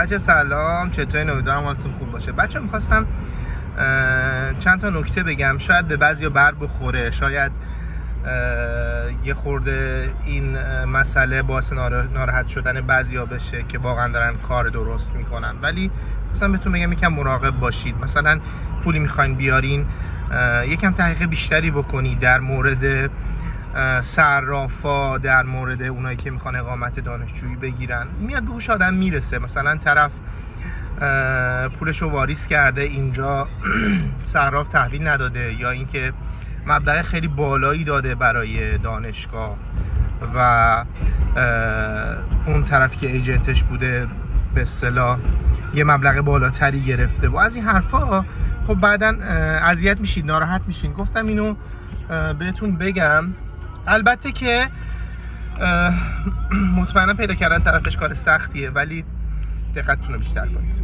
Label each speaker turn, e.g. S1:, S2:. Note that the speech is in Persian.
S1: بچه سلام، چطورین؟ امیدوارم حالتون خوب باشه. بچه میخواستم چند تا نکته بگم، شاید به بعضیا بر بخوره، شاید یه خورده این مسئله باعث ناراحت شدن بعضیا بشه که واقعا دارن کار درست میکنن، ولی مثلا بهتون بگم یکم مراقب باشید. مثلا پولی میخواین بیارین، یکم تحقیق بیشتری بکنید در مورد صرافا، در مورد اونایی که میخوان اقامت دانشجویی بگیرن. میاد به گوش آدم میرسه مثلا طرف پولشو واریز کرده اینجا، صراف تحویل نداده، یا اینکه مبلغ خیلی بالایی داده برای دانشگاه و اون طرفی که ایجنتش بوده به اصطلاح یه مبلغ بالاتری گرفته و از این حرفا. خب بعداً اذیت میشید، ناراحت میشین. گفتم اینو بهتون بگم. البته که مطمئنا پیدا کردن طرفش کار سختیه، ولی دقتتون رو بیشتر کنید.